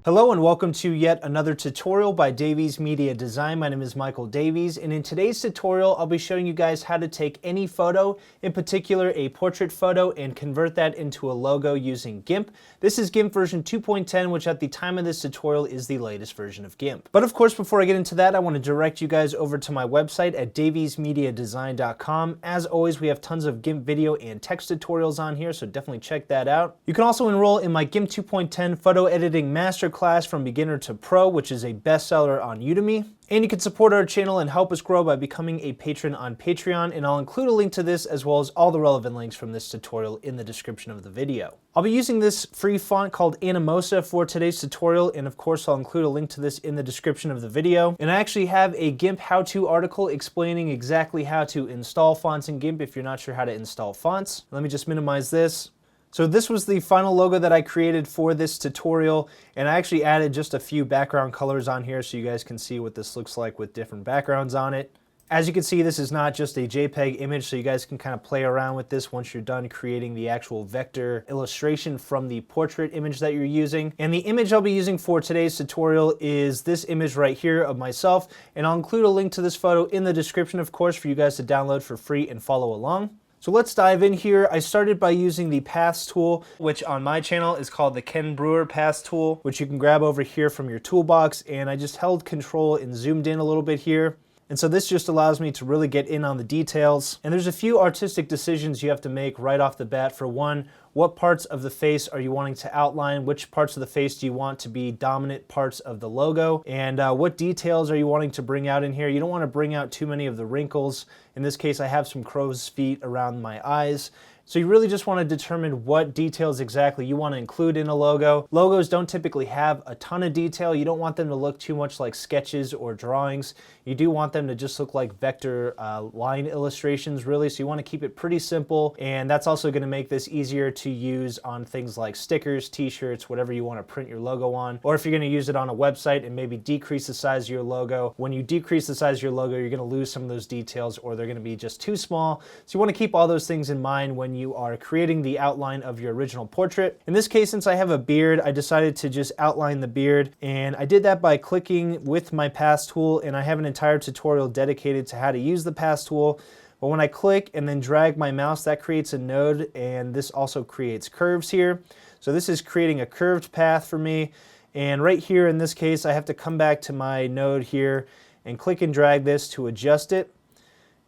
Hello and welcome to yet another tutorial by Davies Media Design. My name is Michael Davies, and in today's tutorial I'll be showing you guys how to take any photo, in particular a portrait photo, and convert that into a logo using GIMP. This is GIMP version 2.10, which at the time of this tutorial is the latest version of GIMP. But of course, before I get into that, I want to direct you guys over to my website at daviesmediadesign.com. As always, we have tons of GIMP video and text tutorials on here, so definitely check that out. You can also enroll in my GIMP 2.10 photo editing masterclass from beginner to pro, which is a bestseller on Udemy. And you can support our channel and help us grow by becoming a patron on Patreon, and I'll include a link to this as well as all the relevant links from this tutorial in the description of the video. I'll be using this free font called Animosa for today's tutorial, and of course I'll include a link to this in the description of the video. And I actually have a GIMP how-to article explaining exactly how to install fonts in GIMP if you're not sure how to install fonts. Let me just minimize this. So this was the final logo that I created for this tutorial, and I actually added just a few background colors on here so you guys can see what this looks like with different backgrounds on it. As you can see, this is not just a JPEG image, so you guys can kind of play around with this once you're done creating the actual vector illustration from the portrait image that you're using. And the image I'll be using for today's tutorial is this image right here of myself, and I'll include a link to this photo in the description, of course, for you guys to download for free and follow along. So let's dive in here. I started by using the Paths tool, which on my channel is called the Ken Brewer Paths tool, which you can grab over here from your toolbox, and I just held Control and zoomed in a little bit here. And so this just allows me to really get in on the details. And there's a few artistic decisions you have to make right off the bat. For one, what parts of the face are you wanting to outline? Which parts of the face do you want to be dominant parts of the logo? And what details are you wanting to bring out in here? You don't want to bring out too many of the wrinkles. In this case, I have some crow's feet around my eyes. So you really just want to determine what details exactly you want to include in a logo. Logos don't typically have a ton of detail. You don't want them to look too much like sketches or drawings. You do want them to just look like vector line illustrations, really. So you want to keep it pretty simple, and that's also going to make this easier to use on things like stickers, t-shirts, whatever you want to print your logo on. Or if you're going to use it on a website and maybe decrease the size of your logo. When you decrease the size of your logo, you're going to lose some of those details, or they're going to be just too small. So you want to keep all those things in mind when you are creating the outline of your original portrait. In this case, since I have a beard, I decided to just outline the beard, and I did that by clicking with my Paths tool, and I have an entire tutorial dedicated to how to use the Paths tool. But when I click and then drag my mouse, that creates a node, and this also creates curves here. So this is creating a curved path for me, and right here in this case, I have to come back to my node here and click and drag this to adjust it.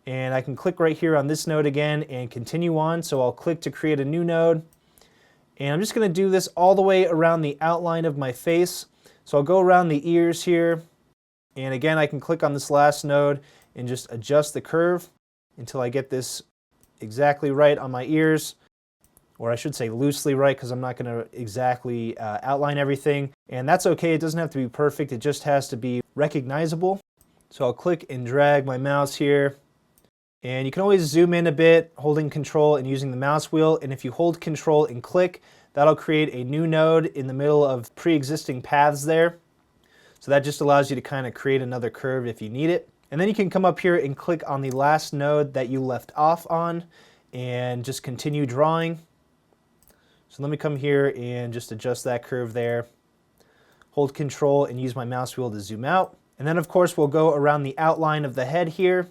And I can click right here on this node again and continue on. So I'll click to create a new node. And I'm just going to do this all the way around the outline of my face. So I'll go around the ears here. And again, I can click on this last node and just adjust the curve until I get this exactly right on my ears. Or I should say loosely right, because I'm not going to exactly outline everything. And that's okay. It doesn't have to be perfect. It just has to be recognizable. So I'll click and drag my mouse here. And you can always zoom in a bit, holding Control and using the mouse wheel. And if you hold Control and click, that'll create a new node in the middle of pre-existing paths there. So that just allows you to kind of create another curve if you need it. And then you can come up here and click on the last node that you left off on and just continue drawing. So let me come here and just adjust that curve there. Hold Control and use my mouse wheel to zoom out. And then of course we'll go around the outline of the head here.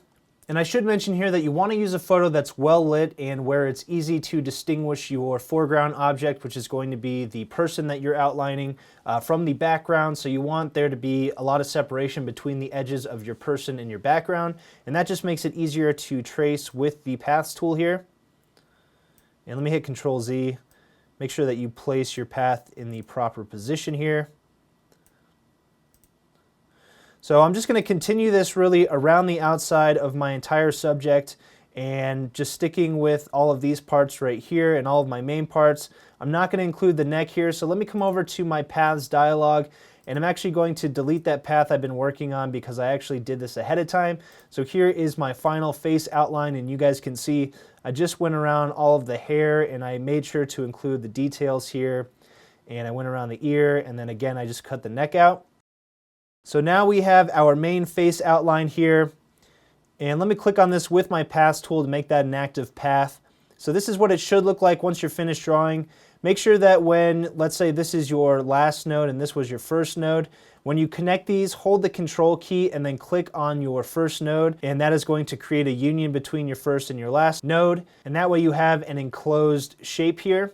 And I should mention here that you want to use a photo that's well lit and where it's easy to distinguish your foreground object, which is going to be the person that you're outlining, from the background. So you want there to be a lot of separation between the edges of your person and your background. And that just makes it easier to trace with the Paths tool here. And let me hit Control Z. Make sure that you place your path in the proper position here. So I'm just going to continue this really around the outside of my entire subject and just sticking with all of these parts right here and all of my main parts. I'm not going to include the neck here, so let me come over to my paths dialog, and I'm actually going to delete that path I've been working on because I actually did this ahead of time. So here is my final face outline, and you guys can see I just went around all of the hair and I made sure to include the details here, and I went around the ear, and then again I just cut the neck out. So now we have our main face outline here, and let me click on this with my Paths tool to make that an active path. So this is what it should look like once you're finished drawing. Make sure that when, let's say this is your last node and this was your first node, when you connect these, hold the control key and then click on your first node, and that is going to create a union between your first and your last node. And that way you have an enclosed shape here.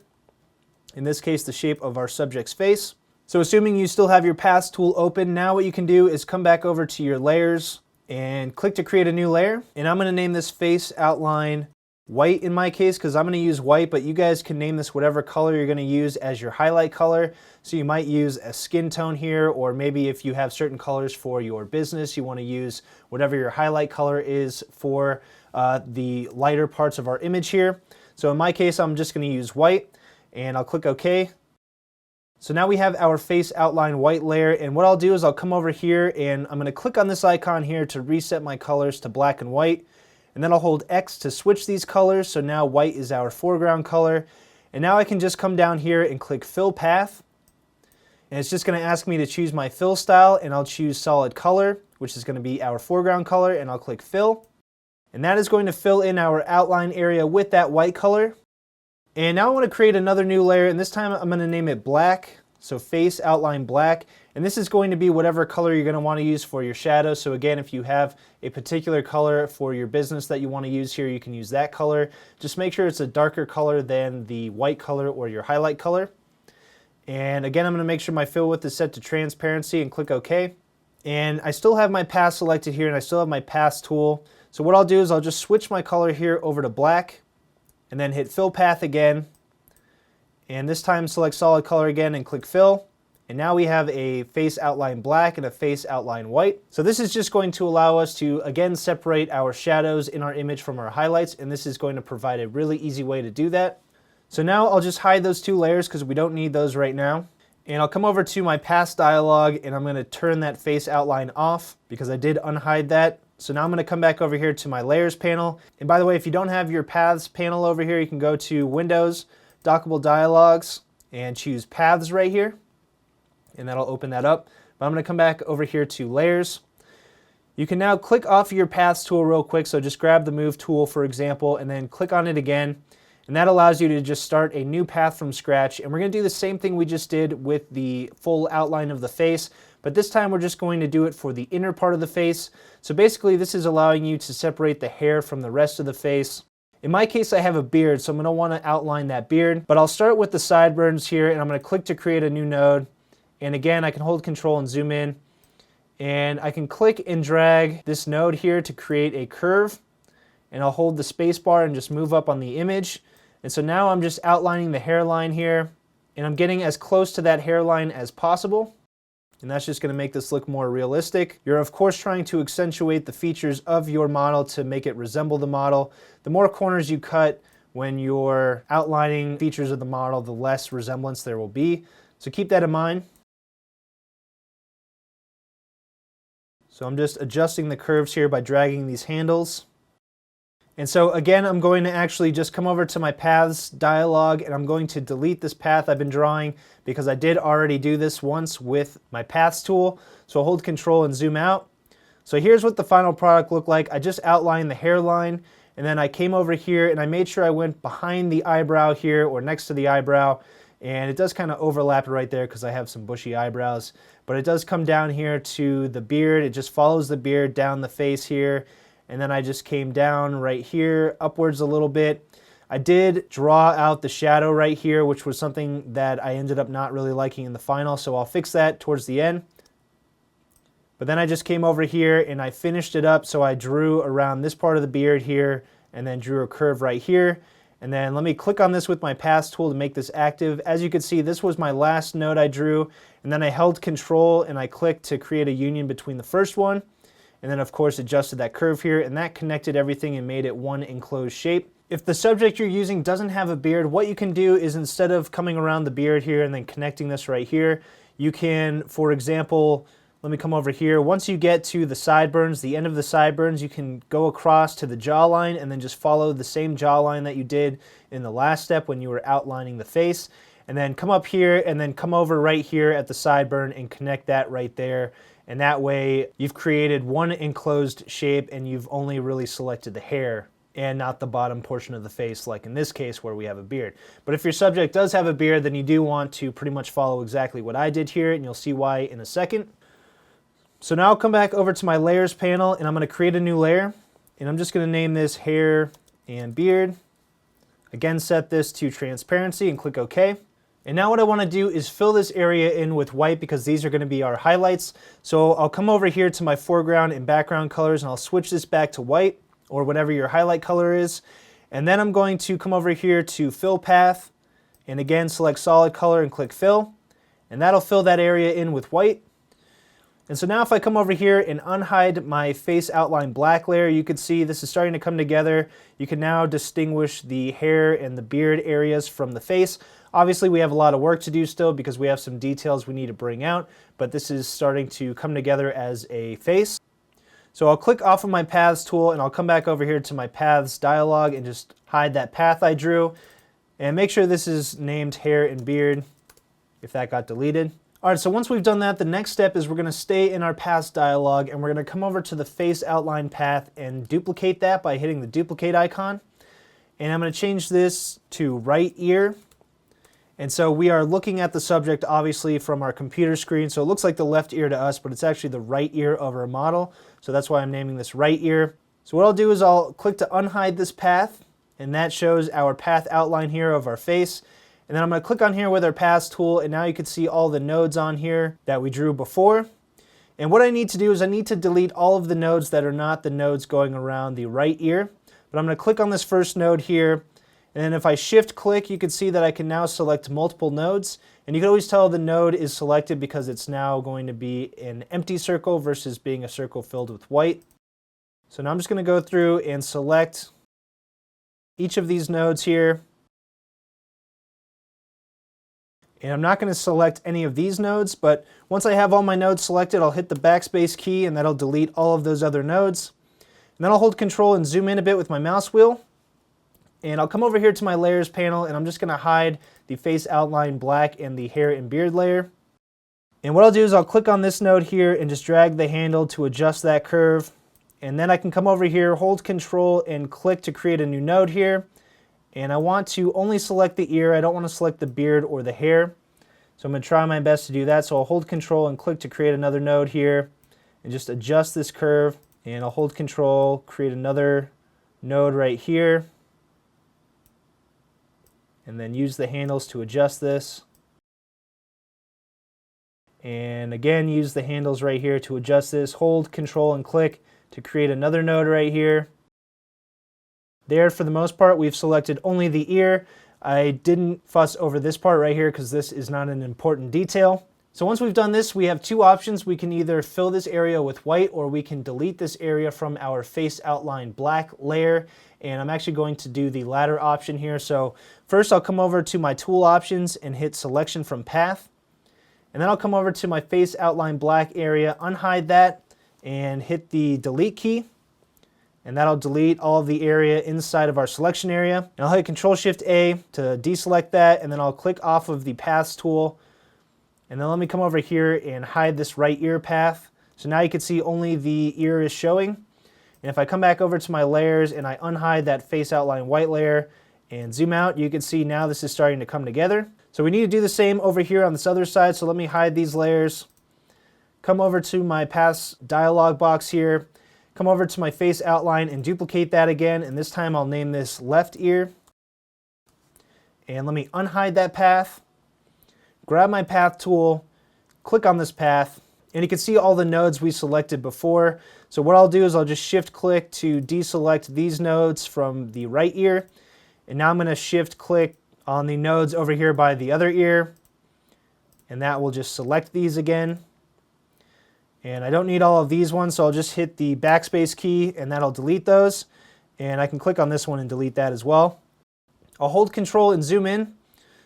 In this case, the shape of our subject's face. So assuming you still have your paths tool open, now what you can do is come back over to your layers and click to create a new layer. And I'm going to name this face outline white in my case, because I'm going to use white, but you guys can name this whatever color you're going to use as your highlight color. So you might use a skin tone here, or maybe if you have certain colors for your business, you want to use whatever your highlight color is for the lighter parts of our image here. So in my case, I'm just going to use white, and I'll click OK. So now we have our face outline white layer, and what I'll do is I'll come over here and I'm going to click on this icon here to reset my colors to black and white. And then I'll hold X to switch these colors, so now white is our foreground color. And now I can just come down here and click Fill Path. And it's just going to ask me to choose my fill style, and I'll choose Solid Color, which is going to be our foreground color, and I'll click Fill. And that is going to fill in our outline area with that white color. And now I want to create another new layer, and this time I'm going to name it Black. So Face Outline Black. And this is going to be whatever color you're going to want to use for your shadow. So again, if you have a particular color for your business that you want to use here, you can use that color. Just make sure it's a darker color than the white color or your highlight color. And again, I'm going to make sure my fill width is set to transparency and click OK. And I still have my path selected here, and I still have my path tool. So what I'll do is I'll just switch my color here over to black and then hit Fill Path again. And this time select Solid Color again and click Fill. And now we have a face outline black and a face outline white. So this is just going to allow us to again separate our shadows in our image from our highlights, and this is going to provide a really easy way to do that. So now I'll just hide those two layers because we don't need those right now. And I'll come over to my paths dialog, and I'm going to turn that face outline off because I did unhide that. So now I'm going to come back over here to my layers panel. And by the way, if you don't have your paths panel over here, you can go to Windows, Dockable Dialogs, and choose Paths right here. And that'll open that up. But I'm going to come back over here to Layers. You can now click off your Paths tool real quick, so just grab the Move tool for example, and then click on it again. And that allows you to just start a new path from scratch. And we're going to do the same thing we just did with the full outline of the face, but this time we're just going to do it for the inner part of the face. So basically this is allowing you to separate the hair from the rest of the face. In my case, I have a beard, so I'm going to want to outline that beard. But I'll start with the sideburns here, and I'm going to click to create a new node. And again, I can hold Control and zoom in. And I can click and drag this node here to create a curve. And I'll hold the space bar and just move up on the image. And so now I'm just outlining the hairline here. And I'm getting as close to that hairline as possible. And that's just going to make this look more realistic. You're of course trying to accentuate the features of your model to make it resemble the model. The more corners you cut when you're outlining features of the model, the less resemblance there will be. So keep that in mind. So I'm just adjusting the curves here by dragging these handles. And so again, I'm going to actually just come over to my paths dialog, and I'm going to delete this path I've been drawing because I did already do this once with my paths tool. So I'll hold Control and zoom out. So here's what the final product looked like. I just outlined the hairline, and then I came over here and I made sure I went behind the eyebrow here or next to the eyebrow. And it does kind of overlap right there because I have some bushy eyebrows. But it does come down here to the beard. It just follows the beard down the face here. And then I just came down right here, upwards a little bit. I did draw out the shadow right here, which was something that I ended up not really liking in the final, so I'll fix that towards the end. But then I just came over here and I finished it up, so I drew around this part of the beard here and then drew a curve right here. And then let me click on this with my paths tool to make this active. As you can see, this was my last node I drew, and then I held Control and I clicked to create a union between the first one. And then of course adjusted that curve here, and that connected everything and made it one enclosed shape. If the subject you're using doesn't have a beard, what you can do is instead of coming around the beard here and then connecting this right here, you can, for example, let me come over here. Once you get to the sideburns, the end of the sideburns, you can go across to the jawline and then just follow the same jawline that you did in the last step when you were outlining the face. And then come up here and then come over right here at the sideburn and connect that right there. And that way you've created one enclosed shape and you've only really selected the hair. and not the bottom portion of the face like in this case where we have a beard. But if your subject does have a beard, then you do want to pretty much follow exactly what I did here, and you'll see why in a second. So now I'll come back over to my layers panel, and I'm going to create a new layer, and I'm just going to name this hair and beard. Again, set this to transparency and click OK. And now what I want to do is fill this area in with white because these are going to be our highlights. So I'll come over here to my foreground and background colors, and I'll switch this back to white or whatever your highlight color is. And then I'm going to come over here to fill path, and again select solid color and click fill, and that'll fill that area in with white. And so now if I come over here and unhide my face outline black layer, you can see this is starting to come together. You can now distinguish the hair and the beard areas from the face. Obviously we have a lot of work to do still because we have some details we need to bring out, but this is starting to come together as a face. So I'll click off of my paths tool, and I'll come back over here to my paths dialog and just hide that path I drew, and make sure this is named hair and beard if that got deleted. Alright, so once we've done that, the next step is we're going to stay in our paths dialog, and we're going to come over to the face outline path and duplicate that by hitting the duplicate icon. And I'm going to change this to right ear. And so we are looking at the subject obviously from our computer screen, so it looks like the left ear to us, but it's actually the right ear of our model. So that's why I'm naming this right ear. So what I'll do is I'll click to unhide this path, and that shows our path outline here of our face. And then I'm going to click on here with our paths tool, and now you can see all the nodes on here that we drew before. And what I need to do is I need to delete all of the nodes that are not the nodes going around the right ear. But I'm going to click on this first node here, and then if I shift click, you can see that I can now select multiple nodes. And you can always tell the node is selected because it's now going to be an empty circle versus being a circle filled with white. So now I'm just going to go through and select each of these nodes here. And I'm not going to select any of these nodes, but once I have all my nodes selected, I'll hit the backspace key, and that'll delete all of those other nodes. And then I'll hold Control and zoom in a bit with my mouse wheel. And I'll come over here to my layers panel, and I'm just going to hide the face outline black and the hair and beard layer. And what I'll do is I'll click on this node here and just drag the handle to adjust that curve. And then I can come over here, hold Control and click to create a new node here. And I want to only select the ear. I don't want to select the beard or the hair. So I'm going to try my best to do that. So I'll hold Control and click to create another node here and just adjust this curve. And I'll hold Control, create another node right here, and then use the handles to adjust this. And again, use the handles right here to adjust this. Hold Control and click to create another node right here. There, for the most part, we've selected only the ear. I didn't fuss over this part right here because this is not an important detail. So once we've done this, we have two options. We can either fill this area with white, or we can delete this area from our face outline black layer. And I'm actually going to do the latter option here. So first I'll come over to my tool options and hit selection from path. And then I'll come over to my face outline black area, unhide that, and hit the delete key. And that'll delete all of the area inside of our selection area. And I'll hit Control-Shift-A to deselect that, and then I'll click off of the paths tool. And then let me come over here and hide this right ear path. So now you can see only the ear is showing. And if I come back over to my layers and I unhide that face outline white layer and zoom out, you can see now this is starting to come together. So we need to do the same over here on this other side. So let me hide these layers. Come over to my paths dialog box here. Come over to my face outline and duplicate that again. And this time I'll name this left ear. And let me unhide that path. Grab my path tool, click on this path, and you can see all the nodes we selected before. So what I'll do is I'll just shift click to deselect these nodes from the right ear. And now I'm going to shift click on the nodes over here by the other ear. And that will just select these again. And I don't need all of these ones, so I'll just hit the backspace key and that'll delete those. And I can click on this one and delete that as well. I'll hold Control and zoom in.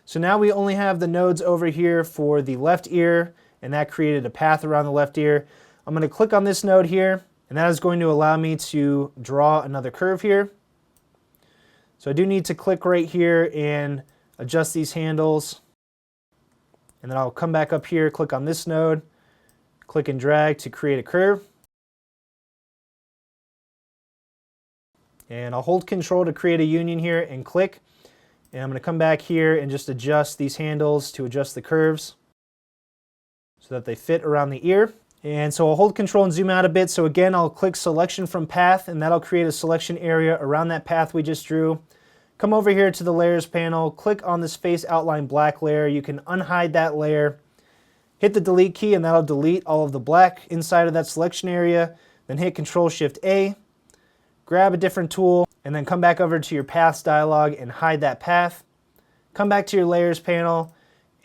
So now we only have the nodes over here for the left ear, and that created a path around the left ear. I'm going to click on this node here, and that is going to allow me to draw another curve here. So I do need to click right here and adjust these handles. And then I'll come back up here, click on this node, click and drag to create a curve. And I'll hold Control to create a union here and click. And I'm going to come back here and just adjust these handles to adjust the curves so that they fit around the ear. And so I'll hold Control and zoom out a bit. So again, I'll click Selection from Path, and that'll create a selection area around that path we just drew. Come over here to the Layers panel, click on this Face Outline Black layer. You can unhide that layer. Hit the Delete key, and that'll delete all of the black inside of that selection area. Then hit Control-Shift-A, grab a different tool, and then come back over to your Paths dialog and hide that path. Come back to your Layers panel,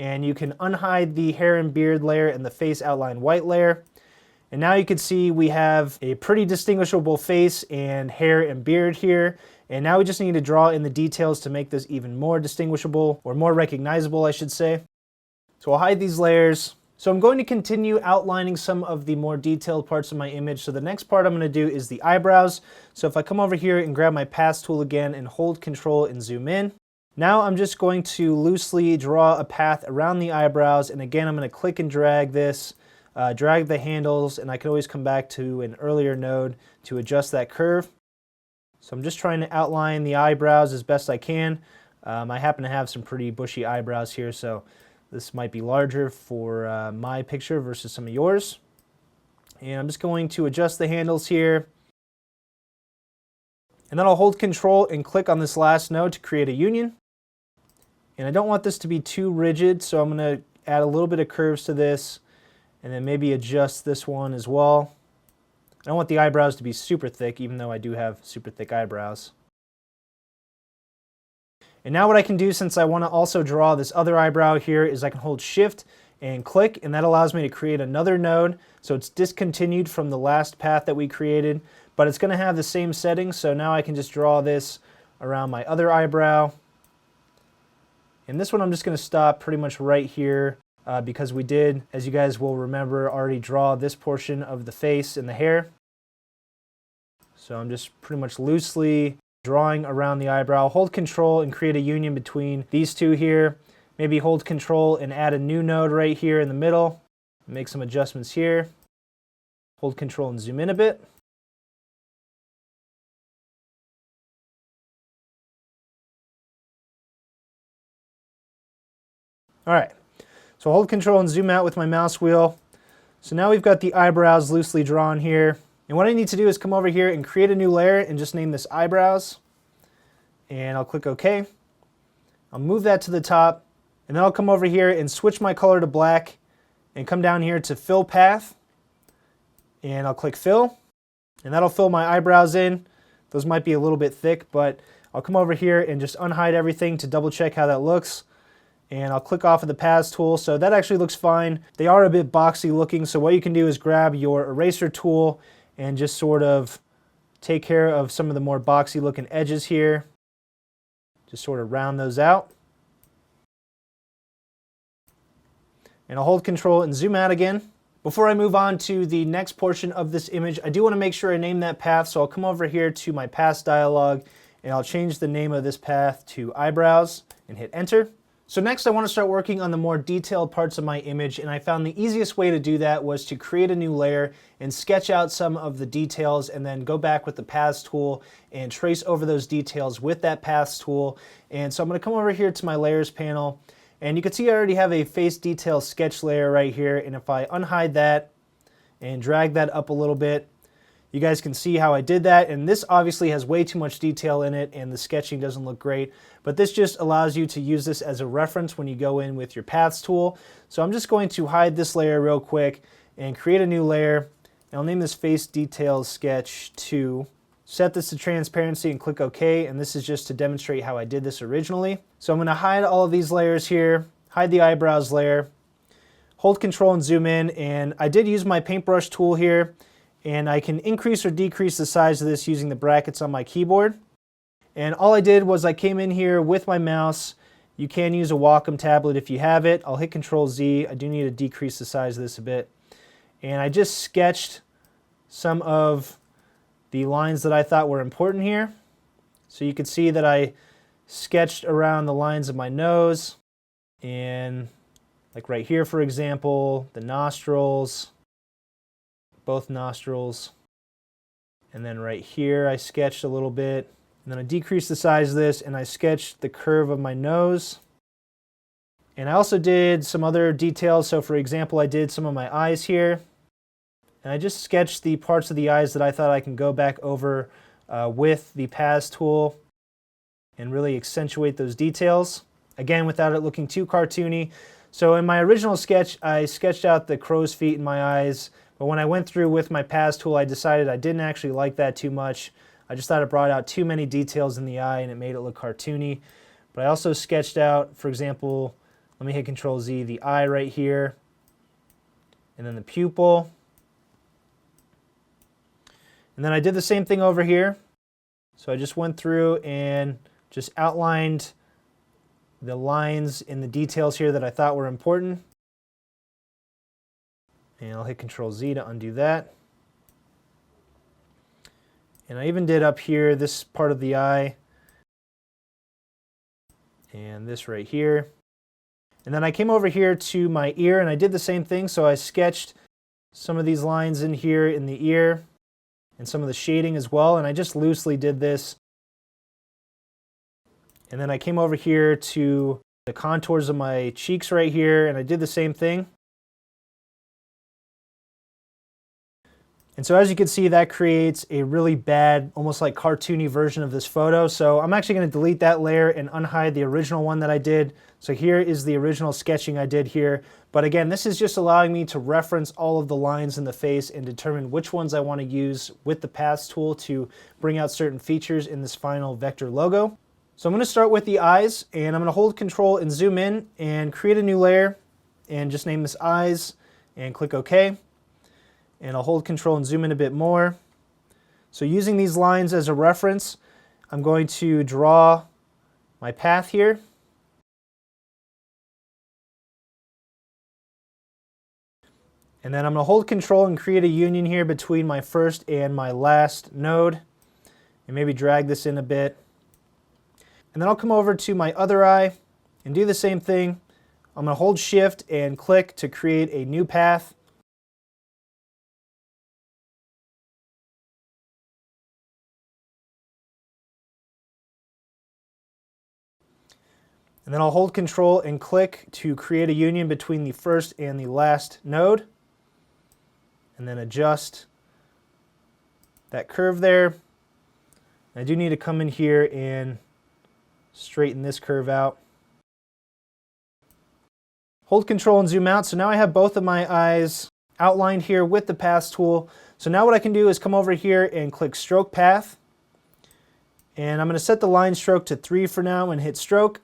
and you can unhide the hair and beard layer and the face outline white layer. And now you can see we have a pretty distinguishable face and hair and beard here. And now we just need to draw in the details to make this even more distinguishable, or more recognizable, I should say. So I'll hide these layers. So I'm going to continue outlining some of the more detailed parts of my image. So the next part I'm going to do is the eyebrows. So if I come over here and grab my Paths tool again and hold Control and zoom in, now I'm just going to loosely draw a path around the eyebrows, and again I'm going to click and drag this, drag the handles, and I can always come back to an earlier node to adjust that curve. So I'm just trying to outline the eyebrows as best I can. I happen to have some pretty bushy eyebrows here, so this might be larger for my picture versus some of yours. And I'm just going to adjust the handles here. And then I'll hold Control and click on this last node to create a union. And I don't want this to be too rigid, so I'm going to add a little bit of curves to this, and then maybe adjust this one as well. I don't want the eyebrows to be super thick, even though I do have super thick eyebrows. And now what I can do, since I want to also draw this other eyebrow here, is I can hold Shift and click, and that allows me to create another node. So it's discontinued from the last path that we created, but it's going to have the same settings. So now I can just draw this around my other eyebrow. And this one I'm just going to stop pretty much right here because we did, as you guys will remember, already draw this portion of the face and the hair. So I'm just pretty much loosely drawing around the eyebrow. Hold Control and create a union between these two here. Maybe hold Control and add a new node right here in the middle. Make some adjustments here. Hold Control and zoom in a bit. All right, so hold Control and zoom out with my mouse wheel. So now we've got the eyebrows loosely drawn here. And what I need to do is come over here and create a new layer and just name this eyebrows. And I'll click OK. I'll move that to the top. And then I'll come over here and switch my color to black and come down here to Fill Path. And I'll click Fill. And that'll fill my eyebrows in. Those might be a little bit thick, but I'll come over here and just unhide everything to double check how that looks. And I'll click off of the Paths tool. So that actually looks fine. They are a bit boxy looking, so what you can do is grab your eraser tool and just sort of take care of some of the more boxy looking edges here. Just sort of round those out. And I'll hold Control and zoom out again. Before I move on to the next portion of this image, I do want to make sure I name that path, so I'll come over here to my Paths dialog and I'll change the name of this path to Eyebrows and hit Enter. So next I want to start working on the more detailed parts of my image, and I found the easiest way to do that was to create a new layer and sketch out some of the details and then go back with the Paths tool and trace over those details with that Paths tool. And so I'm going to come over here to my Layers panel, and you can see I already have a face detail sketch layer right here, and if I unhide that and drag that up a little bit, you guys can see how I did that, and this obviously has way too much detail in it and the sketching doesn't look great, but this just allows you to use this as a reference when you go in with your Paths tool. So I'm just going to hide this layer real quick and create a new layer, and I'll name this Face Details Sketch 2. Set this to transparency and click OK, and this is just to demonstrate how I did this originally. So I'm going to hide all of these layers here, hide the eyebrows layer, hold Control and zoom in, and I did use my paintbrush tool here, and I can increase or decrease the size of this using the brackets on my keyboard. And all I did was I came in here with my mouse. You can use a Wacom tablet if you have it. I'll hit Control Z. I do need to decrease the size of this a bit. And I just sketched some of the lines that I thought were important here. So you can see that I sketched around the lines of my nose, and like right here, for example, the nostrils, both nostrils. And then right here I sketched a little bit. And then I decrease the size of this and I sketched the curve of my nose. And I also did some other details. So for example, I did some of my eyes here. And I just sketched the parts of the eyes that I thought I can go back over with the paths tool and really accentuate those details. Again, without it looking too cartoony. So in my original sketch, I sketched out the crow's feet in my eyes. But when I went through with my paths tool, I decided I didn't actually like that too much. I just thought it brought out too many details in the eye and it made it look cartoony. But I also sketched out, for example, let me hit Control Z, the eye right here, and then the pupil. And then I did the same thing over here. So I just went through and just outlined the lines in the details here that I thought were important. And I'll hit Control Z to undo that. And I even did up here, this part of the eye, and this right here. And then I came over here to my ear and I did the same thing. So I sketched some of these lines in here in the ear and some of the shading as well. And I just loosely did this. And then I came over here to the contours of my cheeks right here and I did the same thing. And so as you can see, that creates a really bad, almost like cartoony version of this photo. So I'm actually going to delete that layer and unhide the original one that I did. So here is the original sketching I did here. But again, this is just allowing me to reference all of the lines in the face and determine which ones I want to use with the paths tool to bring out certain features in this final vector logo. So I'm going to start with the eyes and I'm going to hold Control and zoom in and create a new layer and just name this eyes and click OK. And I'll hold Control and zoom in a bit more. So using these lines as a reference, I'm going to draw my path here. And then I'm going to hold Control and create a union here between my first and my last node. And maybe drag this in a bit. And then I'll come over to my other eye and do the same thing. I'm going to hold Shift and click to create a new path. And then I'll hold Control and click to create a union between the first and the last node. And then adjust that curve there. I do need to come in here and straighten this curve out. Hold Control and zoom out. So now I have both of my eyes outlined here with the paths tool. So now what I can do is come over here and click Stroke Path. And I'm going to set the line stroke to 3 for now and hit Stroke.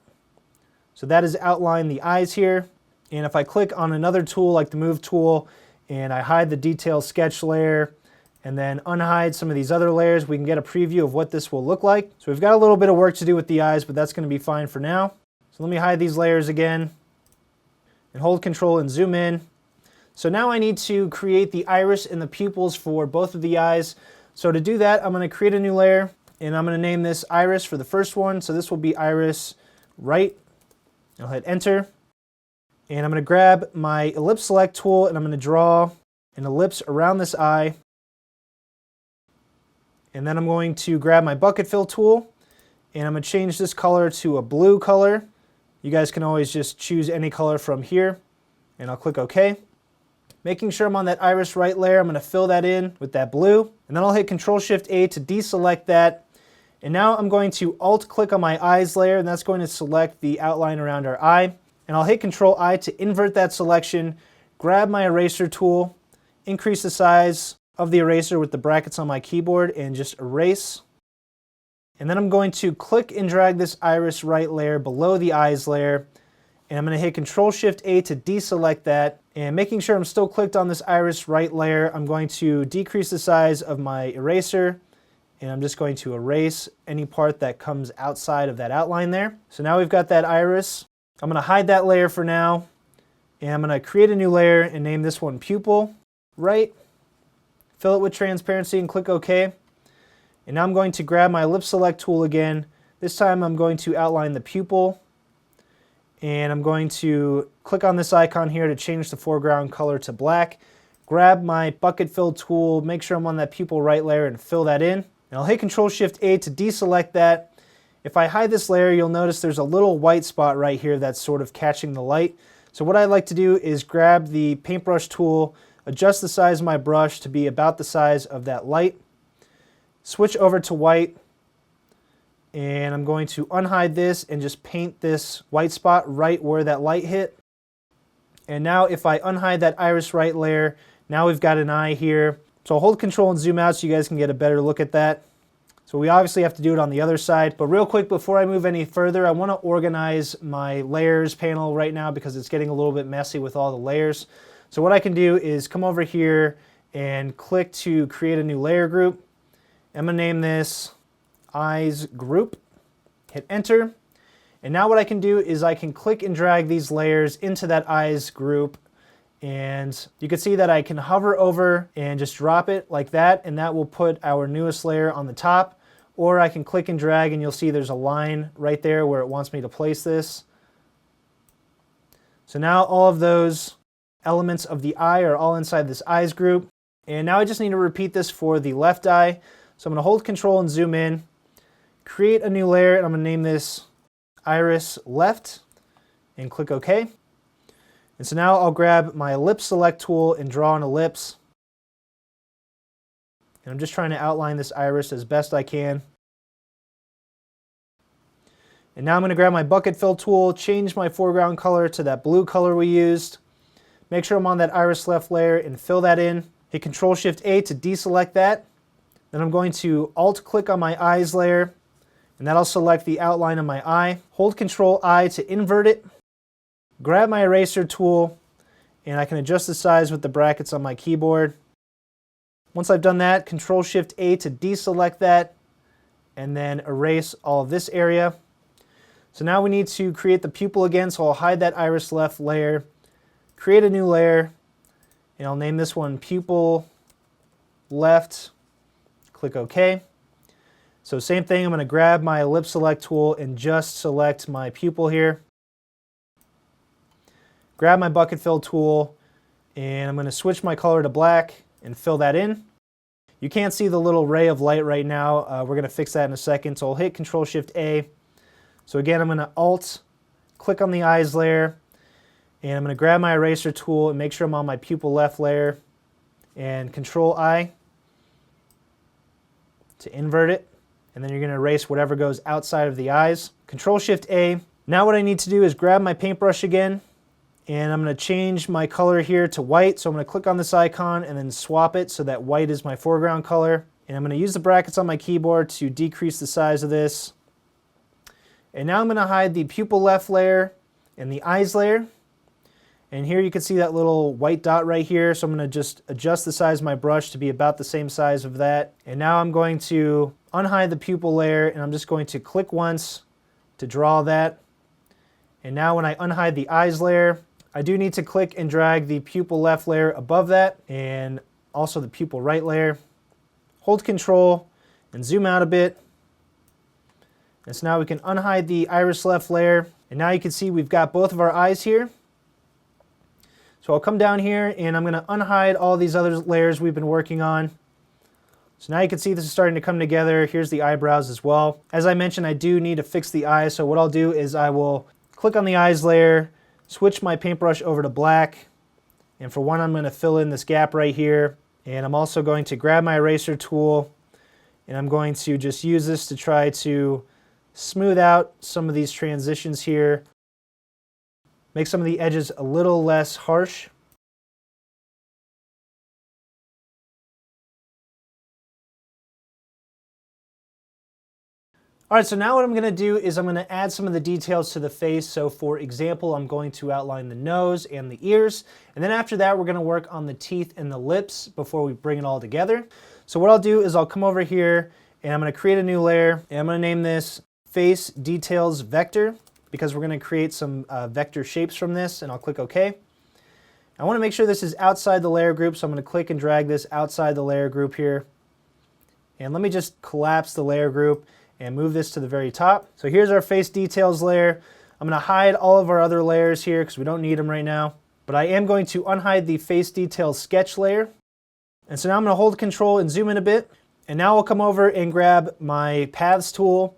So that is outlined the eyes here. And if I click on another tool like the Move tool and I hide the detail sketch layer and then unhide some of these other layers, we can get a preview of what this will look like. So we've got a little bit of work to do with the eyes, but that's going to be fine for now. So let me hide these layers again and hold Control and zoom in. So now I need to create the iris and the pupils for both of the eyes. So to do that, I'm going to create a new layer and I'm going to name this iris for the first one. So this will be iris right. I'll hit Enter. And I'm going to grab my Ellipse Select tool and I'm going to draw an ellipse around this eye. And then I'm going to grab my Bucket Fill tool and I'm going to change this color to a blue color. You guys can always just choose any color from here and I'll click OK. Making sure I'm on that iris right layer, I'm going to fill that in with that blue. And then I'll hit Control-Shift-A to deselect that. And now I'm going to Alt-click on my eyes layer and that's going to select the outline around our eye. And I'll hit Control-I to invert that selection, grab my eraser tool, increase the size of the eraser with the brackets on my keyboard and just erase. And then I'm going to click and drag this iris right layer below the eyes layer. And I'm going to hit Control-Shift-A to deselect that. And making sure I'm still clicked on this iris right layer, I'm going to decrease the size of my eraser. And I'm just going to erase any part that comes outside of that outline there. So now we've got that iris. I'm going to hide that layer for now. And I'm going to create a new layer and name this one Pupil Right. Fill it with transparency and click OK. And now I'm going to grab my Ellipse Select tool again. This time I'm going to outline the pupil. And I'm going to click on this icon here to change the foreground color to black. Grab my Bucket Fill tool, make sure I'm on that Pupil Right layer and fill that in. And I'll hit Control-Shift-A to deselect that. If I hide this layer, you'll notice there's a little white spot right here that's sort of catching the light. So what I like to do is grab the paintbrush tool, adjust the size of my brush to be about the size of that light, switch over to white, and I'm going to unhide this and just paint this white spot right where that light hit. And now if I unhide that iris right layer, now we've got an eye here. So I'll hold Control and zoom out so you guys can get a better look at that. So we obviously have to do it on the other side, but real quick before I move any further, I want to organize my layers panel right now because it's getting a little bit messy with all the layers. So what I can do is come over here and click to create a new layer group. I'm going to name this Eyes Group, hit enter. And now what I can do is I can click and drag these layers into that Eyes group, and you can see that I can hover over and just drop it like that, and that will put our newest layer on the top. Or I can click and drag and you'll see there's a line right there where it wants me to place this. So now all of those elements of the eye are all inside this Eyes group. And now I just need to repeat this for the left eye. So I'm going to hold Control and zoom in, create a new layer, and I'm going to name this Iris Left, and click OK. And so now I'll grab my Ellipse Select tool and draw an ellipse. And I'm just trying to outline this iris as best I can. And now I'm going to grab my Bucket Fill tool, change my foreground color to that blue color we used. Make sure I'm on that Iris Left layer and fill that in. Hit Control-Shift-A to deselect that. Then I'm going to Alt-click on my Eyes layer, and that'll select the outline of my eye. Hold Control-I to invert it. Grab my eraser tool, and I can adjust the size with the brackets on my keyboard. Once I've done that, Control-Shift-A to deselect that, and then erase all of this area. So now we need to create the pupil again, so I'll hide that Iris Left layer, create a new layer, and I'll name this one Pupil Left, click OK. So same thing, I'm going to grab my Ellipse Select tool and just select my pupil here. Grab my Bucket Fill tool, and I'm going to switch my color to black and fill that in. You can't see the little ray of light right now. We're going to fix that in a second. So I'll hit Control-Shift-A. So again, I'm going to Alt-click on the Eyes layer, and I'm going to grab my eraser tool and make sure I'm on my Pupil Left layer, and Control-I to invert it. And then you're going to erase whatever goes outside of the eyes. Control-Shift-A. Now what I need to do is grab my paintbrush again, and I'm going to change my color here to white. So I'm going to click on this icon and then swap it so that white is my foreground color. And I'm going to use the brackets on my keyboard to decrease the size of this. And now I'm going to hide the Pupil Left layer and the Eyes layer. And here you can see that little white dot right here. So I'm going to just adjust the size of my brush to be about the same size of that. And now I'm going to unhide the pupil layer, and I'm just going to click once to draw that. And now when I unhide the Eyes layer, I do need to click and drag the Pupil Left layer above that, and also the Pupil Right layer. Hold Control and zoom out a bit. And so now we can unhide the Iris Left layer, and now you can see we've got both of our eyes here. So I'll come down here and I'm going to unhide all these other layers we've been working on. So now you can see this is starting to come together. Here's the eyebrows as well. As I mentioned, I do need to fix the eyes, so what I'll do is I will click on the Eyes layer, switch my paintbrush over to black, and for one I'm going to fill in this gap right here. And I'm also going to grab my eraser tool, and I'm going to just use this to try to smooth out some of these transitions here, make some of the edges a little less harsh. Alright, so now what I'm going to do is I'm going to add some of the details to the face. So for example, I'm going to outline the nose and the ears, and then after that we're going to work on the teeth and the lips before we bring it all together. So what I'll do is I'll come over here and I'm going to create a new layer, and I'm going to name this Face Details Vector, because we're going to create some vector shapes from this, and I'll click OK. I want to make sure this is outside the layer group, so I'm going to click and drag this outside the layer group here. And let me just collapse the layer group and move this to the very top. So here's our face details layer. I'm going to hide all of our other layers here because we don't need them right now. But I am going to unhide the face details sketch layer. And so now I'm going to hold Control and zoom in a bit. And now I'll come over and grab my paths tool,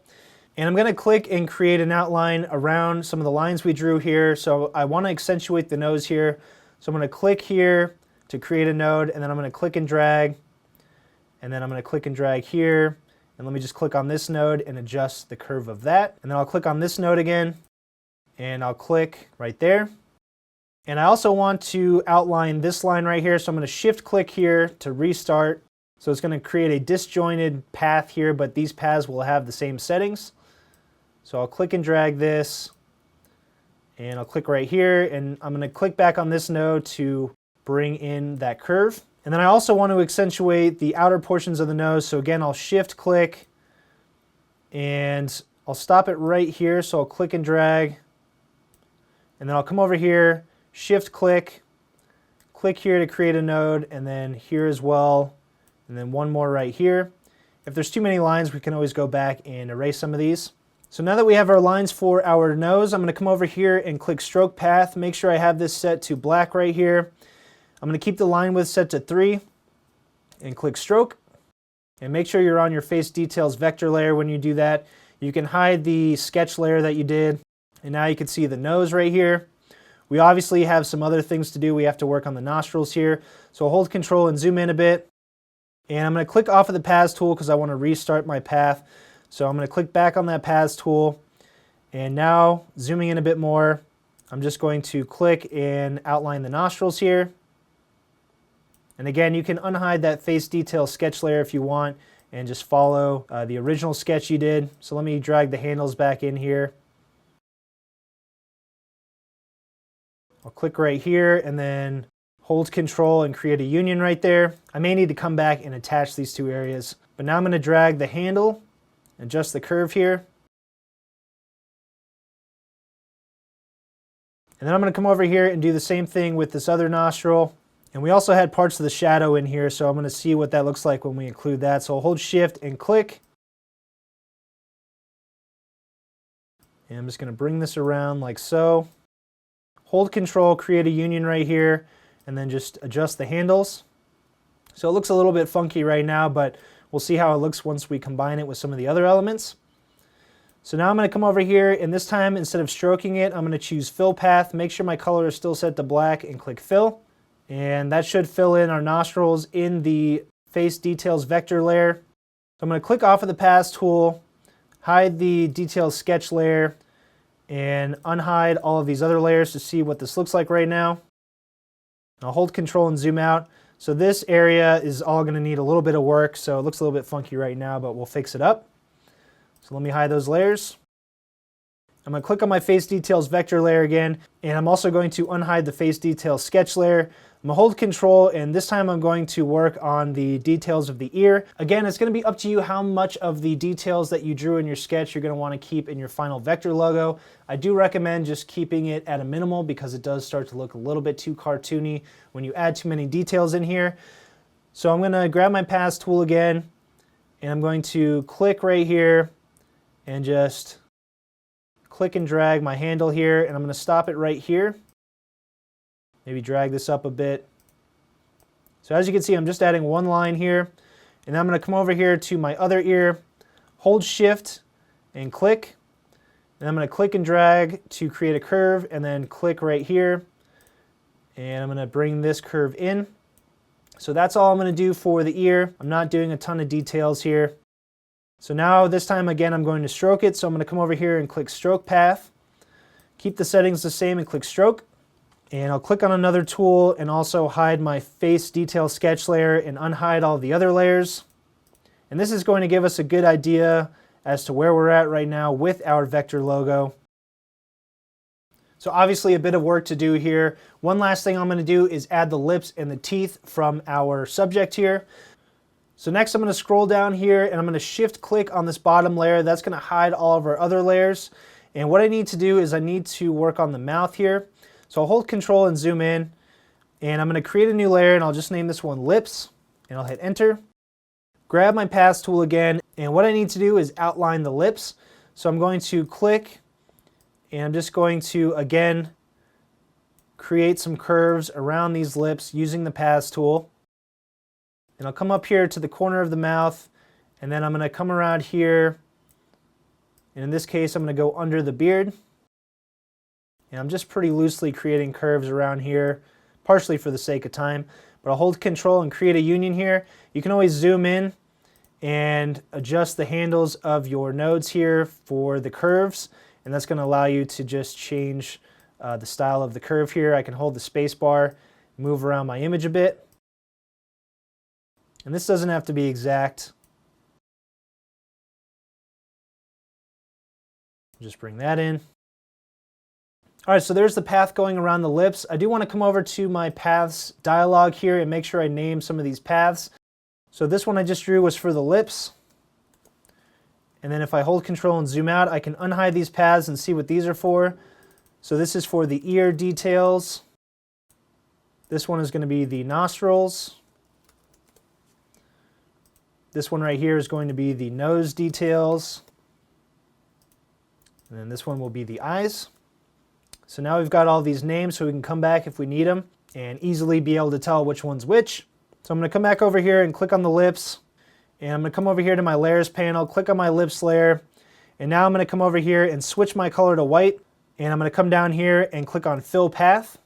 and I'm going to click and create an outline around some of the lines we drew here. So I want to accentuate the nose here. So I'm going to click here to create a node, and then I'm going to click and drag, and then I'm going to click and drag here. And let me just click on this node and adjust the curve of that. And then I'll click on this node again, and I'll click right there. And I also want to outline this line right here. So I'm going to shift click here to restart. So it's going to create a disjointed path here, but these paths will have the same settings. So I'll click and drag this, and I'll click right here, and I'm going to click back on this node to bring in that curve. And then I also want to accentuate the outer portions of the nose. So again, I'll shift click, and I'll stop it right here. So I'll click and drag, and then I'll come over here, shift click, click here to create a node, and then here as well, and then one more right here. If there's too many lines, we can always go back and erase some of these. So now that we have our lines for our nose, I'm going to come over here and click stroke path. Make sure I have this set to black right here. I'm going to keep the line width set to 3 and click stroke. And make sure you're on your face details vector layer when you do that. You can hide the sketch layer that you did. And now you can see the nose right here. We obviously have some other things to do. We have to work on the nostrils here. So I'll hold control and zoom in a bit. And I'm going to click off of the paths tool because I want to restart my path. So I'm going to click back on that paths tool, and now zooming in a bit more, I'm just going to click and outline the nostrils here. And again, you can unhide that face detail sketch layer if you want and just follow the original sketch you did. So let me drag the handles back in here. I'll click right here and then hold control and create a union right there. I may need to come back and attach these two areas, but now I'm going to drag the handle, adjust the curve here. And then I'm going to come over here and do the same thing with this other nostril. And we also had parts of the shadow in here, so I'm going to see what that looks like when we include that. So I'll hold shift and click. And I'm just going to bring this around like so. Hold control, create a union right here, and then just adjust the handles. So it looks a little bit funky right now, but we'll see how it looks once we combine it with some of the other elements. So now I'm going to come over here, and this time instead of stroking it, I'm going to choose fill path. Make sure my color is still set to black and click fill. And that should fill in our nostrils in the face details vector layer. So I'm going to click off of the paths tool, hide the details sketch layer, and unhide all of these other layers to see what this looks like right now. I'll hold control and zoom out. So this area is all going to need a little bit of work, so it looks a little bit funky right now, but we'll fix it up. So let me hide those layers. I'm going to click on my face details vector layer again, and I'm also going to unhide the face details sketch layer. I'm going to hold control, and this time I'm going to work on the details of the ear. Again, it's going to be up to you how much of the details that you drew in your sketch you're going to want to keep in your final vector logo. I do recommend just keeping it at a minimal because it does start to look a little bit too cartoony when you add too many details in here. So I'm going to grab my paths tool again, and I'm going to click right here and just click and drag my handle here, and I'm going to stop it right here. Maybe drag this up a bit. So as you can see, I'm just adding one line here, and then I'm going to come over here to my other ear, hold shift and click, and I'm going to click and drag to create a curve, and then click right here, and I'm going to bring this curve in. So that's all I'm going to do for the ear. I'm not doing a ton of details here. So now this time again I'm going to stroke it, so I'm going to come over here and click stroke path, keep the settings the same and click stroke. And I'll click on another tool and also hide my face detail sketch layer and unhide all the other layers. And this is going to give us a good idea as to where we're at right now with our vector logo. So obviously a bit of work to do here. One last thing I'm going to do is add the lips and the teeth from our subject here. So next I'm going to scroll down here and I'm going to shift click on this bottom layer. That's going to hide all of our other layers. And what I need to do is I need to work on the mouth here. So I'll hold control and zoom in, and I'm going to create a new layer, and I'll just name this one lips, and I'll hit enter. Grab my paths tool again, and what I need to do is outline the lips. So I'm going to click, and I'm just going to again create some curves around these lips using the paths tool. And I'll come up here to the corner of the mouth, And then I'm going to come around here, and in this case I'm going to go under the beard. And I'm just pretty loosely creating curves around here, partially for the sake of time. But I'll hold Control and create a union here. You can always zoom in and adjust the handles of your nodes here for the curves, and that's going to allow you to just change the style of the curve here. I can hold the space bar, move around my image a bit. And this doesn't have to be exact. Just bring that in. All right, so there's the path going around the lips. I do want to come over to my paths dialog here and make sure I name some of these paths. So this one I just drew was for the lips. And then if I hold Control and zoom out, I can unhide these paths and see what these are for. So this is for the ear details. This one is going to be the nostrils. This one right here is going to be the nose details. And then this one will be the eyes. So now we've got all these names, so we can come back if we need them and easily be able to tell which one's which. So I'm going to come back over here and click on the lips, and I'm going to come over here to my layers panel, click on my lips layer, and now I'm going to come over here and switch my color to white, and I'm going to come down here and click on Fill Path,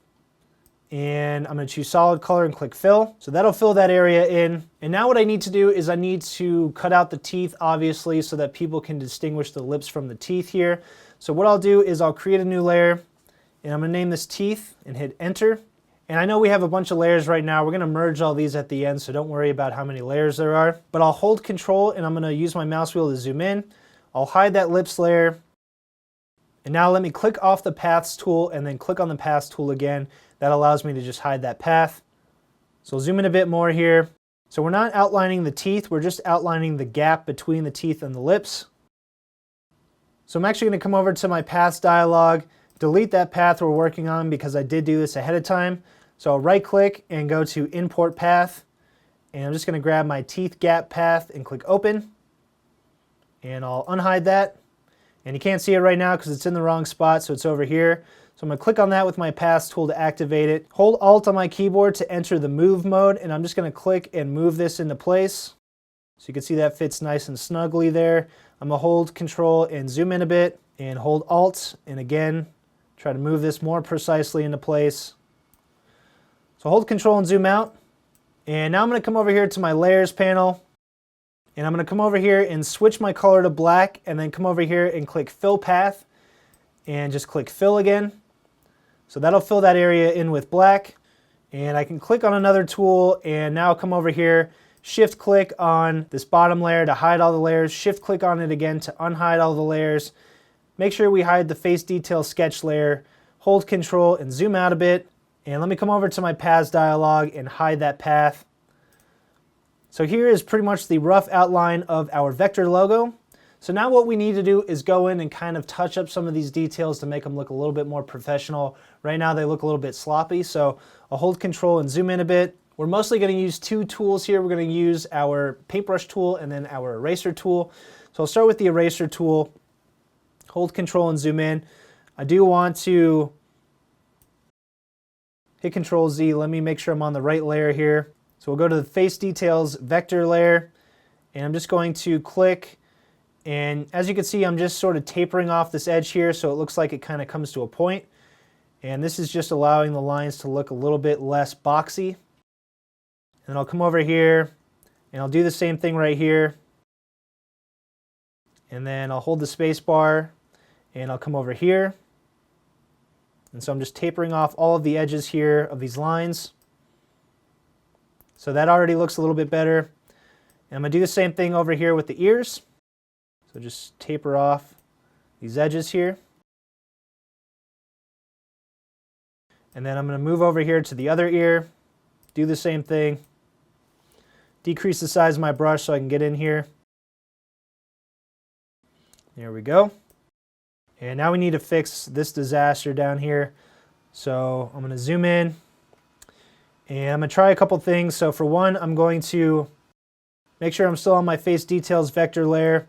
and I'm going to choose solid color and click Fill. So that'll fill that area in. And now what I need to do is I need to cut out the teeth, obviously, so that people can distinguish the lips from the teeth here. So what I'll do is I'll create a new layer, and I'm going to name this Teeth and hit Enter. And I know we have a bunch of layers right now. We're going to merge all these at the end, so don't worry about how many layers there are. But I'll hold Control, and I'm going to use my mouse wheel to zoom in. I'll hide that lips layer. And now let me click off the Paths tool and then click on the Paths tool again. That allows me to just hide that path. So I'll zoom in a bit more here. So we're not outlining the teeth, we're just outlining the gap between the teeth and the lips. So I'm actually going to come over to my Paths dialog, delete that path we're working on because I did do this ahead of time. So I'll right click and go to Import Path, and I'm just going to grab my teeth gap path and click Open. And I'll unhide that. And you can't see it right now because it's in the wrong spot, so it's over here. So I'm going to click on that with my Paths tool to activate it. Hold Alt on my keyboard to enter the move mode, and I'm just going to click and move this into place. So you can see that fits nice and snugly there. I'm going to hold Control and zoom in a bit, and hold Alt, and again, try to move this more precisely into place. So hold Control and zoom out. And now I'm going to come over here to my Layers panel, and I'm going to come over here and switch my color to black, and then come over here and click Fill Path, and just click Fill again. So that'll fill that area in with black. And I can click on another tool and now come over here, shift click on this bottom layer to hide all the layers, shift click on it again to unhide all the layers. Make sure we hide the face detail sketch layer, hold Control and zoom out a bit. And let me come over to my Paths dialog and hide that path. So here is pretty much the rough outline of our vector logo. So now what we need to do is go in and kind of touch up some of these details to make them look a little bit more professional. Right now they look a little bit sloppy, so I'll hold Control and zoom in a bit. We're mostly going to use two tools here. We're going to use our paintbrush tool and then our eraser tool. So I'll start with the eraser tool, hold Control and zoom in. I do want to hit Control Z. Let me make sure I'm on the right layer here. So we'll go to the face details vector layer, and I'm just going to click. And as you can see, I'm just sort of tapering off this edge here so it looks like it kind of comes to a point. And this is just allowing the lines to look a little bit less boxy. And I'll come over here and I'll do the same thing right here. And then I'll hold the space bar and I'll come over here. And so I'm just tapering off all of the edges here of these lines. So that already looks a little bit better. And I'm going to do the same thing over here with the ears. So just taper off these edges here. And then I'm going to move over here to the other ear, do the same thing, decrease the size of my brush so I can get in here. There we go. And now we need to fix this disaster down here. So I'm going to zoom in and I'm going to try a couple things. So for one, I'm going to make sure I'm still on my face details vector layer.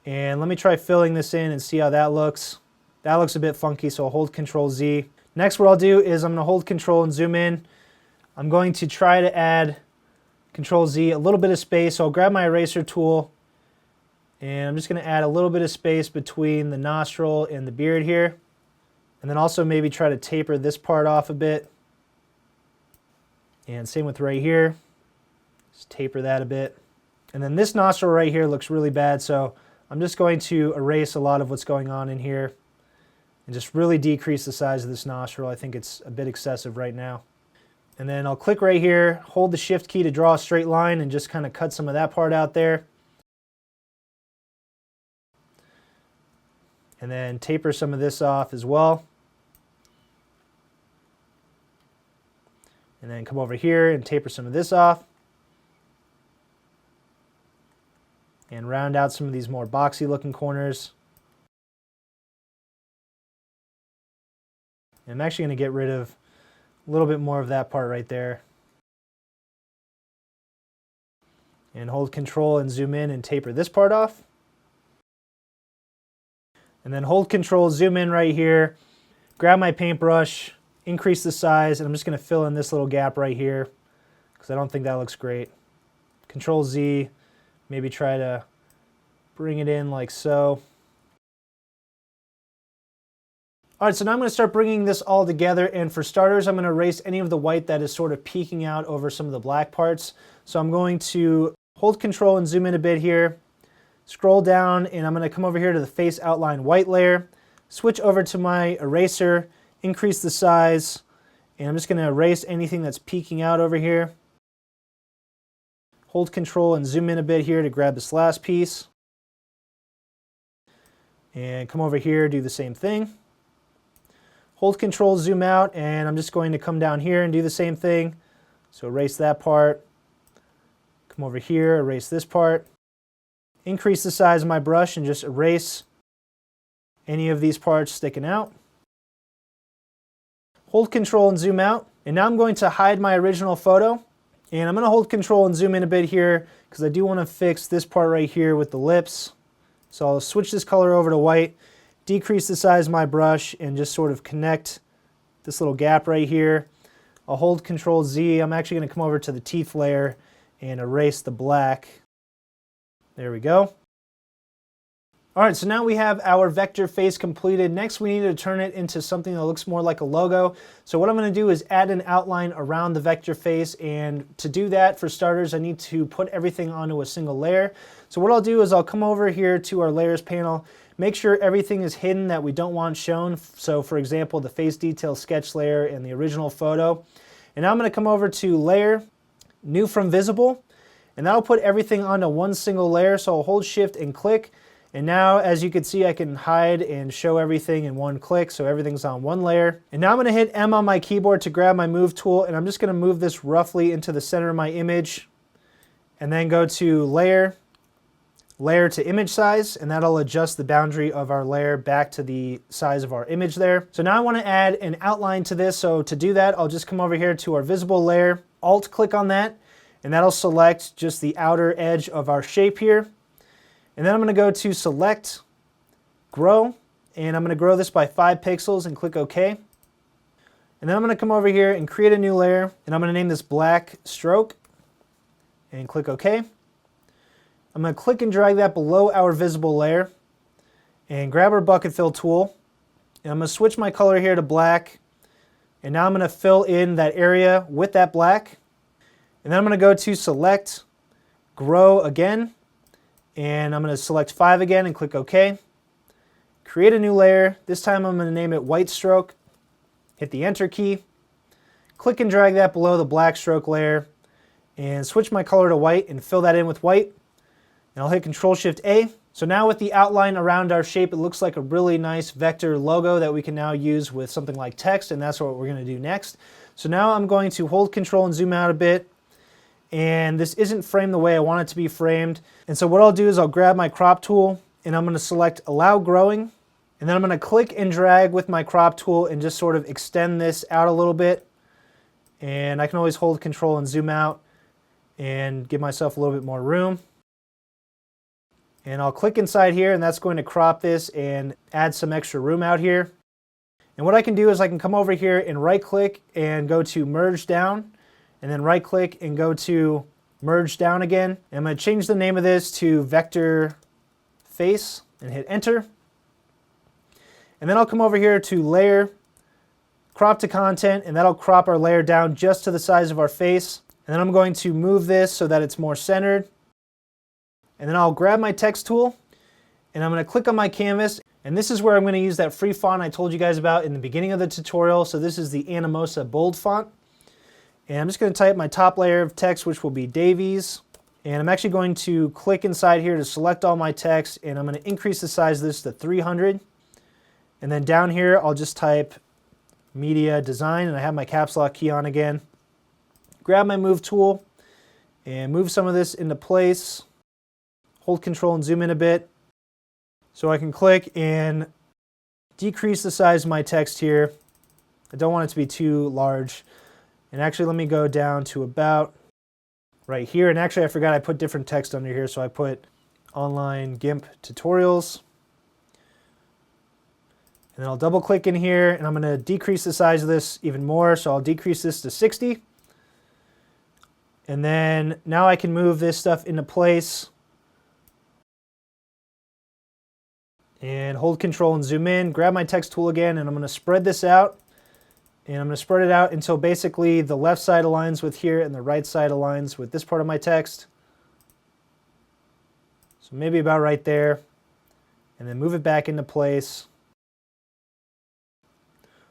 And let me try filling this in and see how that looks. That looks a bit funky, so I'll hold Control Z. Next, what I'll do is I'm going to hold Control and zoom in. I'm going to try to add Control Z, a little bit of space. So I'll grab my eraser tool And I'm just going to add a little bit of space between the nostril and the beard here. And then also maybe try to taper this part off a bit. And same with right here. Just taper that a bit. And then this nostril right here looks really bad, so I'm just going to erase a lot of what's going on in here and just really decrease the size of this nostril. I think it's a bit excessive right now. And then I'll click right here, hold the shift key to draw a straight line and just kind of cut some of that part out there. And then taper some of this off as well. And then come over here and taper some of this off. And round out some of these more boxy looking corners. And I'm actually going to get rid of a little bit more of that part right there. And hold Control and zoom in and taper this part off. And then hold Control, zoom in right here, grab my paintbrush, increase the size, and I'm just going to fill in this little gap right here because I don't think that looks great. Control Z, maybe try to bring it in like so. All right, so now I'm going to start bringing this all together, and for starters, I'm going to erase any of the white that is sort of peeking out over some of the black parts. So I'm going to hold Control and zoom in a bit here, scroll down, and I'm going to come over here to the face outline white layer, switch over to my eraser, increase the size, and I'm just going to erase anything that's peeking out over here. Hold Control and zoom in a bit here to grab this last piece. And come over here, do the same thing. Hold Control, zoom out, and I'm just going to come down here and do the same thing. So erase that part. Come over here, erase this part. Increase the size of my brush and just erase any of these parts sticking out. Hold Control and zoom out. And now I'm going to hide my original photo. And I'm going to hold Control and zoom in a bit here because I do want to fix this part right here with the lips. So I'll switch this color over to white, decrease the size of my brush, and just sort of connect this little gap right here. I'll hold Control Z. I'm actually going to come over to the teeth layer and erase the black. There we go. All right, so now we have our vector face completed. Next, we need to turn it into something that looks more like a logo. So what I'm going to do is add an outline around the vector face, and to do that, for starters, I need to put everything onto a single layer. So what I'll do is I'll come over here to our layers panel, make sure everything is hidden that we don't want shown. So for example, the face detail sketch layer and the original photo. And now I'm going to come over to Layer, New from Visible, and that'll put everything onto one single layer. So I'll hold Shift and click. And now, as you can see, I can hide and show everything in one click, so everything's on one layer. And now I'm going to hit M on my keyboard to grab my Move tool, and I'm just going to move this roughly into the center of my image, and then go to Layer, Layer to Image Size, and that'll adjust the boundary of our layer back to the size of our image there. So now I want to add an outline to this, so to do that, I'll just come over here to our visible layer, Alt-click on that, and that'll select just the outer edge of our shape here. And then I'm going to go to Select, Grow, and I'm going to grow this by 5 pixels and click OK. And then I'm going to come over here and create a new layer, and I'm going to name this Black Stroke, and click OK. I'm going to click and drag that below our visible layer, and grab our Bucket Fill tool, and I'm going to switch my color here to black, and now I'm going to fill in that area with that black. And then I'm going to go to Select, Grow again, and I'm going to select 5 again and click OK. Create a new layer. This time I'm going to name it White Stroke. Hit the Enter key. Click and drag that below the black stroke layer and switch my color to white and fill that in with white. And I'll hit Control-Shift-A. So now with the outline around our shape, it looks like a really nice vector logo that we can now use with something like text, and that's what we're going to do next. So now I'm going to hold Control and zoom out a bit. And this isn't framed the way I want it to be framed. And so what I'll do is I'll grab my crop tool and I'm going to select Allow Growing. And then I'm going to click and drag with my crop tool and just sort of extend this out a little bit. And I can always hold Control and zoom out and give myself a little bit more room. And I'll click inside here, and that's going to crop this and add some extra room out here. And what I can do is I can come over here and right click and go to Merge Down. And then right click and go to Merge Down again. And I'm going to change the name of this to Vector face and hit enter. And then I'll come over here to layer, crop to content, and that'll crop our layer down just to the size of our face. And then I'm going to move this so that it's more centered. And then I'll grab my text tool and I'm going to click on my canvas. And this is where I'm going to use that free font I told you guys about in the beginning of the tutorial. So this is the Animosa bold font. And I'm just going to type my top layer of text, which will be Davies. And I'm actually going to click inside here to select all my text, and I'm going to increase the size of this to 300. And then down here, I'll just type Media Design, and I have my caps lock key on again. Grab my Move tool and move some of this into place. Hold Control and zoom in a bit. So I can click and decrease the size of my text here. I don't want it to be too large. And actually, let me go down to about right here. And actually, I forgot I put different text under here. So I put online GIMP tutorials. And then I'll double click in here and I'm going to decrease the size of this even more. So I'll decrease this to 60. And then now I can move this stuff into place. And hold Control and zoom in, grab my text tool again, and I'm going to spread this out. And I'm going to spread it out until basically the left side aligns with here and the right side aligns with this part of my text. So maybe about right there. And then move it back into place.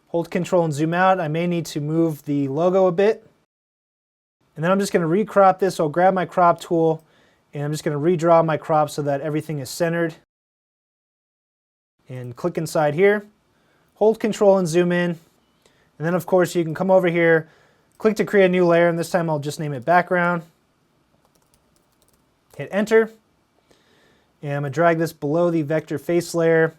Hold Control and zoom out. I may need to move the logo a bit. And then I'm just going to recrop this. So I'll grab my crop tool and I'm just going to redraw my crop so that everything is centered. And click inside here. Hold Control and zoom in. And then of course you can come over here, click to create a new layer, and this time I'll just name it background. Hit enter. And I'm going to drag this below the vector face layer.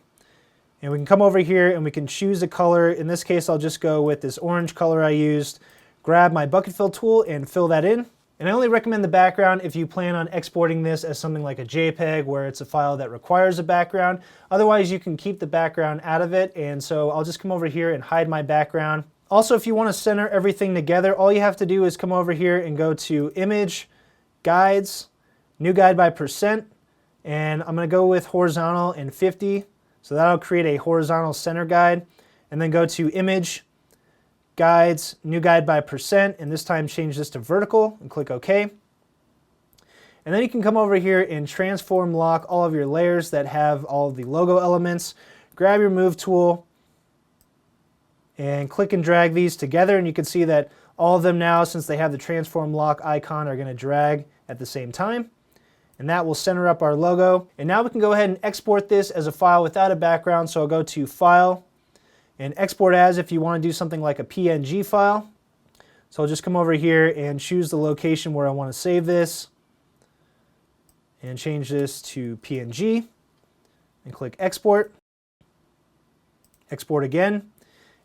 And we can come over here and we can choose a color. In this case, I'll just go with this orange color I used. Grab my bucket fill tool and fill that in. And I only recommend the background if you plan on exporting this as something like a JPEG where it's a file that requires a background. Otherwise, you can keep the background out of it. And so I'll just come over here and hide my background. Also, if you want to center everything together, all you have to do is come over here and go to Image, Guides, New Guide by Percent. And I'm going to go with horizontal and 50. So that'll create a horizontal center guide. And then go to Image, Guides, New Guide by Percent, and this time change this to vertical and click OK. And then you can come over here and transform lock all of your layers that have all of the logo elements. Grab your Move tool and click and drag these together, and you can see that all of them now, since they have the transform lock icon, are going to drag at the same time. And that will center up our logo. And now we can go ahead and export this as a file without a background. So I'll go to File and Export As if you want to do something like a PNG file. So I'll just come over here and choose the location where I want to save this and change this to PNG and click Export. Export again.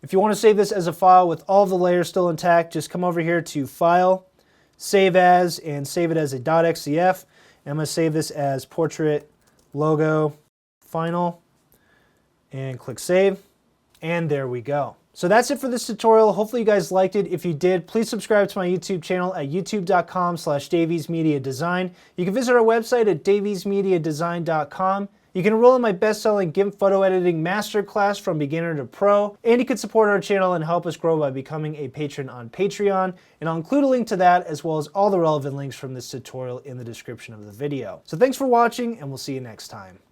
If you want to save this as a file with all the layers still intact, just come over here to File, Save As, and save it as a .xcf. And I'm going to save this as Portrait Logo Final and click Save. And there we go. So that's it for this tutorial. Hopefully you guys liked it. If you did, please subscribe to my YouTube channel at youtube.com/daviesmediadesign. You can visit our website at daviesmediadesign.com. You can enroll in my best-selling GIMP photo editing masterclass from beginner to pro. And you can support our channel and help us grow by becoming a patron on Patreon. And I'll include a link to that as well as all the relevant links from this tutorial in the description of the video. So thanks for watching, and we'll see you next time.